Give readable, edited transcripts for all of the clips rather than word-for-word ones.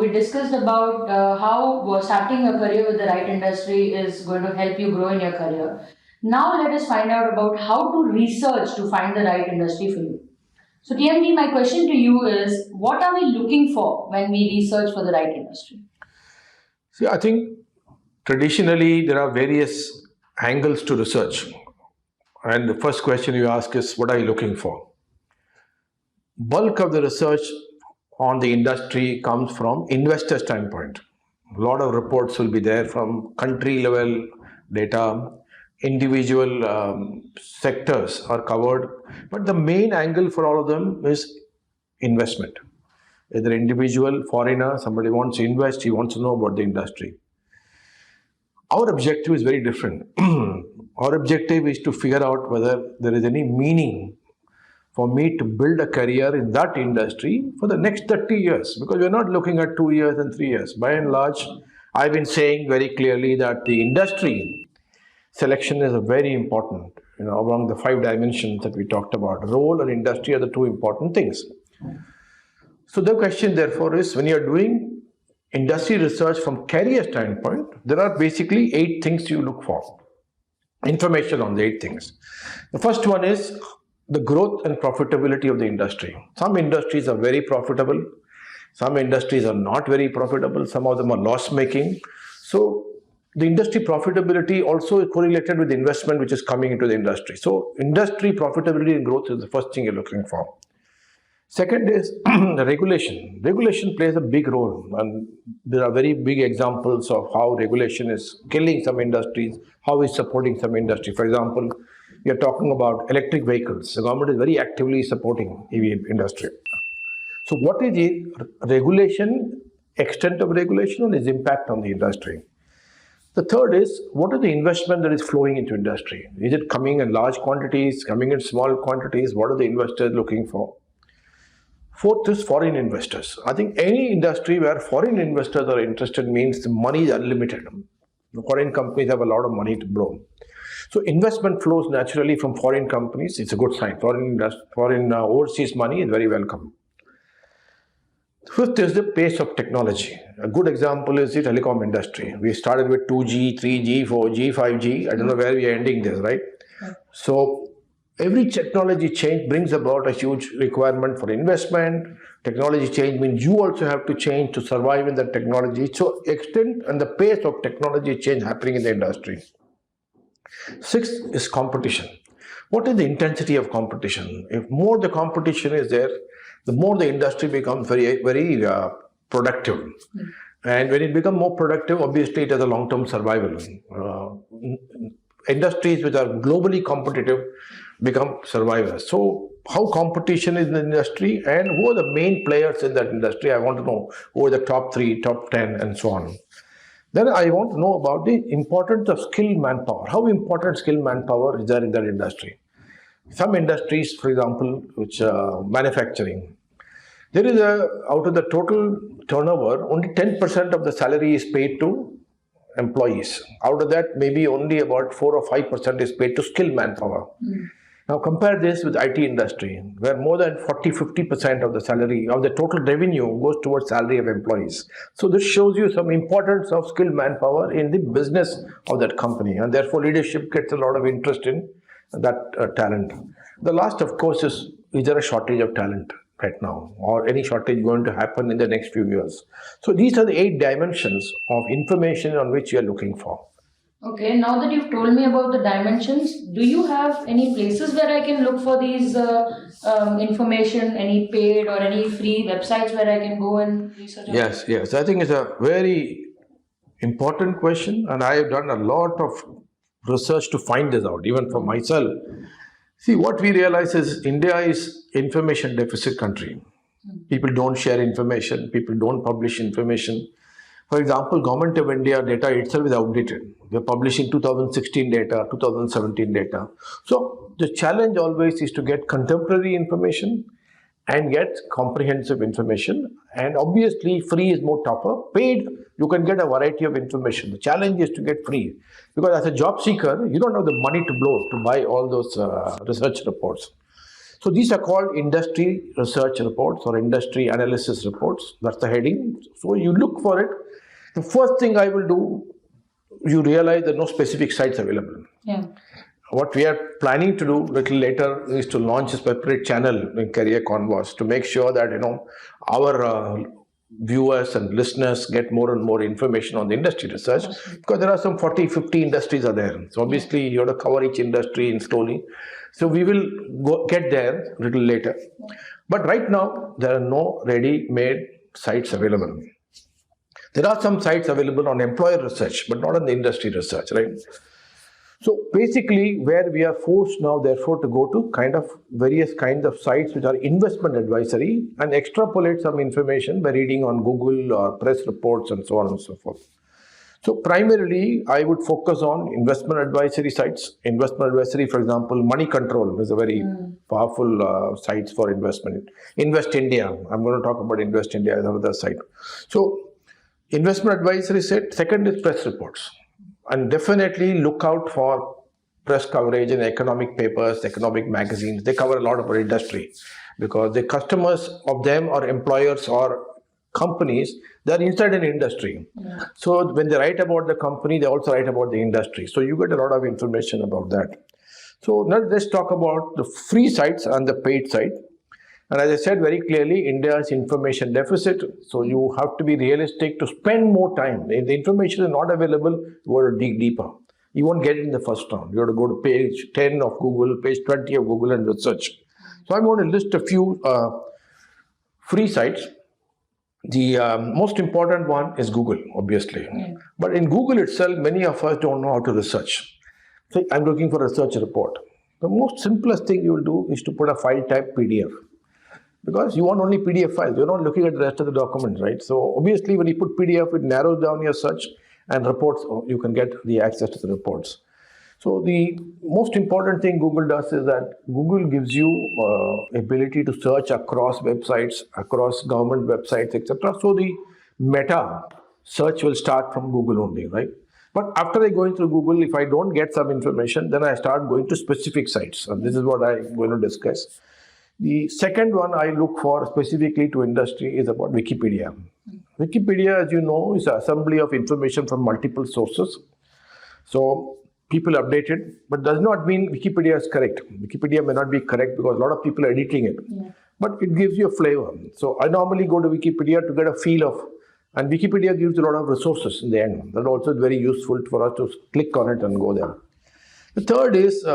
we discussed about how starting a career with the right industry is going to help you grow in your career. Now let us find out about how to research to find the right industry for you. So TMD, my question to you is, what are we looking for when we research for the right industry? See, I think traditionally there are various angles to research. And the first question you ask is, what are you looking for? Bulk of the research on the industry comes from investor standpoint. A lot of reports will be there from country level data, individual sectors are covered, but the main angle for all of them is investment. Either individual, foreigner, somebody wants to invest, he wants to know about the industry. Our objective is very different. Our objective is to figure out whether there is any meaning for me to build a career in that industry for the next 30 years, because we're not looking at 2 years and 3 years. By and large, I've been saying very clearly that the industry selection is a very important, among the 5 dimensions that we talked about. Role and industry are the 2 important things. So the question therefore is, when you're doing industry research from career standpoint, there are basically 8 things you look for. Information on the 8 things. The first one is the growth and profitability of the industry. Some industries are very profitable. Some industries are not very profitable. Some of them are loss-making. So the industry profitability also is correlated with investment which is coming into the industry. So industry profitability and growth is the first thing you're looking for. Second is the regulation. Regulation plays a big role, and there are very big examples of how regulation is killing some industries, how it's supporting some industry. For example, we are talking about electric vehicles. The government is very actively supporting EV industry. So what is the regulation, extent of regulation and its impact on the industry? The third is, what is the investment that is flowing into industry? Is it coming in large quantities, coming in small quantities? What are the investors looking for? Fourth is foreign investors. I think any industry where foreign investors are interested means the money is unlimited. The foreign companies have a lot of money to blow. So investment flows naturally from foreign companies. It's a good sign. Foreign overseas money is very welcome. Fifth is the pace of technology. A good example is the telecom industry. We started with 2G, 3G, 4G, 5G. I don't know where we are ending this, right? So every technology change brings about a huge requirement for investment. Technology change means you also have to change to survive in the technology. So extent and the pace of technology change happening in the industry. Sixth is competition. What is the intensity of competition? If more the competition is there, the more the industry becomes very, very productive. And when it becomes more productive, obviously it has a long-term survival. Industries which are globally competitive become survivors. So how competition is in the industry and who are the main players in that industry? I want to know who are the top 3, top 10 and so on. Then I want to know about the importance of skilled manpower. How important skilled manpower is there in that industry? Some industries, for example, which manufacturing, there is out of the total turnover, only 10% of the salary is paid to employees. Out of that, maybe only about 4 or 5% is paid to skilled manpower. Now compare this with IT industry, where more than 40-50% of the salary, of the total revenue goes towards salary of employees. So this shows you some importance of skilled manpower in the business of that company, and therefore leadership gets a lot of interest in that talent. The last, of course, is there a shortage of talent right now, or any shortage going to happen in the next few years? So these are the 8 dimensions of information on which you are looking for. Okay, now that you've told me about the dimensions, do you have any places where I can look for these information, any paid or any free websites where I can go and research? Yes. I think it's a very important question, and I have done a lot of research to find this out, even for myself. See, what we realize is India is information deficit country. People don't share information, people don't publish information. For example, Government of India data itself is outdated. They're publishing 2016 data, 2017 data. So the challenge always is to get contemporary information and get comprehensive information. And obviously, free is more tougher. Paid, you can get a variety of information. The challenge is to get free. Because as a job seeker, you don't have the money to blow to buy all those research reports. So these are called industry research reports or industry analysis reports. That's the heading. So you look for it. The first thing I will do, you realize there are no specific sites available. Yeah. What we are planning to do a little later is to launch a separate channel in Career Converse to make sure that our viewers and listeners get more and more information on the industry research, because there are some 40-50 industries are there. So obviously you have to cover each industry in slowly. So we will get there a little later. But right now there are no ready-made sites available. There are some sites available on employer research, but not on the industry research, right? So basically, where we are forced now, therefore, to go to various kinds of sites which are investment advisory and extrapolate some information by reading on Google or press reports and so on and so forth. So primarily, I would focus on investment advisory sites. Investment advisory, for example, Money Control is a very powerful site for investment. Invest India, I'm going to talk about Invest India as another site. So investment advisory set. Second is press reports. And definitely look out for press coverage in economic papers, economic magazines. They cover a lot of our industry because the customers of them are employers or companies. They're inside an industry. Yeah. So when they write about the company, they also write about the industry. So you get a lot of information about that. So now let's talk about the free sites and the paid site. And as I said very clearly, India is information deficit. So you have to be realistic to spend more time. If the information is not available, you have to dig deeper. You won't get it in the first round. You have to go to page 10 of Google, page 20 of Google and research. So I'm going to list a few free sites. The most important one is Google, obviously. Yeah. But in Google itself, many of us don't know how to research. So I'm looking for a research report. The most simplest thing you will do is to put a file type PDF. Because you want only PDF files, you're not looking at the rest of the documents, right? So obviously when you put PDF, it narrows down your search and reports, you can get the access to the reports. So the most important thing Google does is that Google gives you ability to search across websites, across government websites, etc. So the meta search will start from Google only, right? But after I go through Google, if I don't get some information, then I start going to specific sites. And this is what I'm going to discuss. The second one I look for specifically to industry is about Wikipedia. Wikipedia, as you know, is an assembly of information from multiple sources. So people update it, but does not mean Wikipedia is correct. Wikipedia may not be correct because a lot of people are editing it. Yeah. But it gives you a flavor. So I normally go to Wikipedia to get a feel of, and Wikipedia gives a lot of resources in the end. That also is very useful for us to click on it and go there. The third is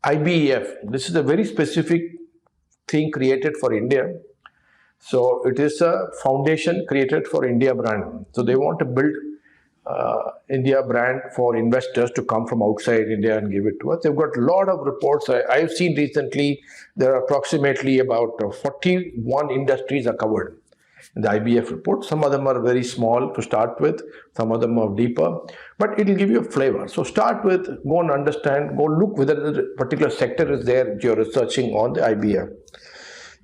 IBEF. This is a very specific thing created for India. So it is a foundation created for India brand. So they want to build India brand for investors to come from outside India and give it to us. They've got a lot of reports. I've seen recently there are approximately about 41 industries are covered in the IBF report. Some of them are very small to start with, some of them are deeper, but it will give you a flavor. So start with, go and understand, go look whether the particular sector is there that you're researching on the IBF.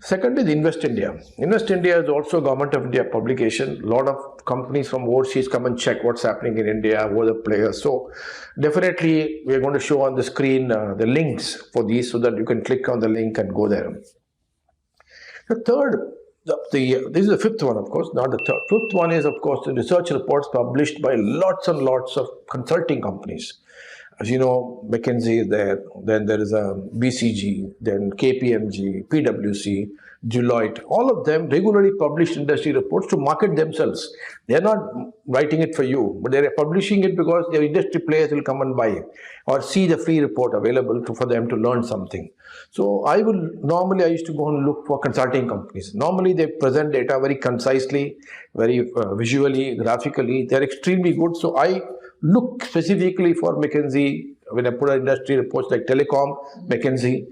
Second is Invest India. Invest India is also a Government of India publication. A lot of companies from overseas come and check what's happening in India, who are the players. So definitely we're going to show on the screen the links for these so that you can click on the link and go there. The third, this is the fifth one, of course, not the third. Fifth one is, of course, the research reports published by lots and lots of consulting companies. As you know, McKinsey is there, then there is a BCG, then KPMG, PwC, Deloitte. All of them regularly publish industry reports to market themselves. They're not writing it for you, but they're publishing it because their industry players will come and buy it or see the free report available for them to learn something. So I used to go and look for consulting companies. Normally they present data very concisely, very visually, graphically. They're extremely good. So I look specifically for McKinsey when I put an industry reports like telecom, McKinsey,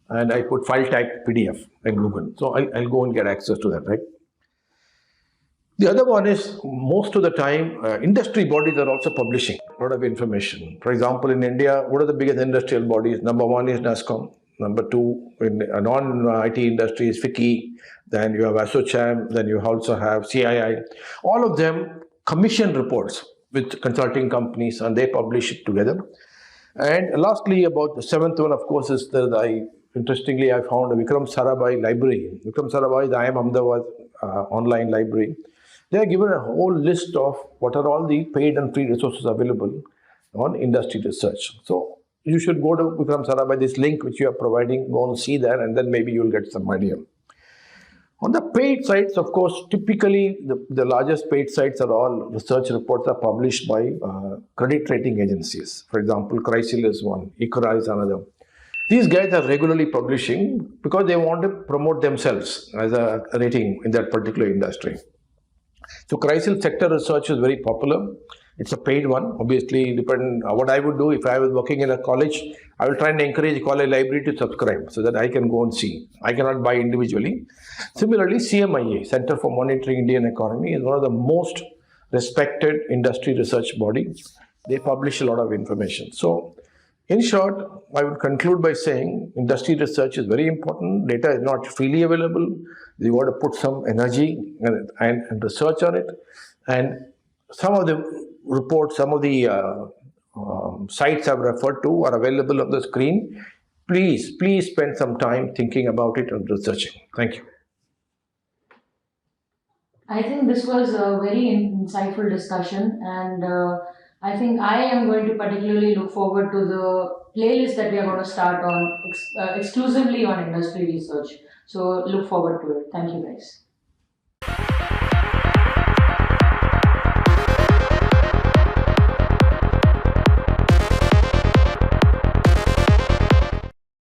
and I put file type PDF in Google. So I'll go and get access to that, right? The other one is most of the time industry bodies are also publishing a lot of information. For example, in India, what are the biggest industrial bodies? Number one is NASSCOM. Number two, in non-IT industry is FICCI. Then you have ASSOCHAM. Then you also have CII. All of them commission reports with consulting companies and they publish it together. And lastly, about the seventh one, of course, is that interestingly, I found a Vikram Sarabhai library. Vikram Sarabhai, the I Am Ahmedabad online library. They are given a whole list of what are all the paid and free resources available on industry research. So you should go to Vikram Sarabhai, this link which you are providing, go and see that, and then maybe you'll get some idea. On the paid sites, of course, typically the largest paid sites are all research reports are published by credit rating agencies. For example, CRISIL is one, ICRA is another. These guys are regularly publishing because they want to promote themselves as a rating in that particular industry. So CRISIL sector research is very popular. It's a paid one. Obviously, depend what I would do if I was working in a college, I will try and encourage college library to subscribe so that I can go and see. I cannot buy individually. Similarly, CMIA, Center for Monitoring Indian Economy, is one of the most respected industry research body. They publish a lot of information. So, in short, I would conclude by saying industry research is very important. Data is not freely available. You got to put some energy and research on it. And some of the reports, some of the sites I've referred to are available on the screen. Please spend some time thinking about it and researching. Thank you. I think this was a very insightful discussion, and I think I am going to particularly look forward to the playlist that we are going to start on exclusively on industry research. So look forward to it. Thank you, guys.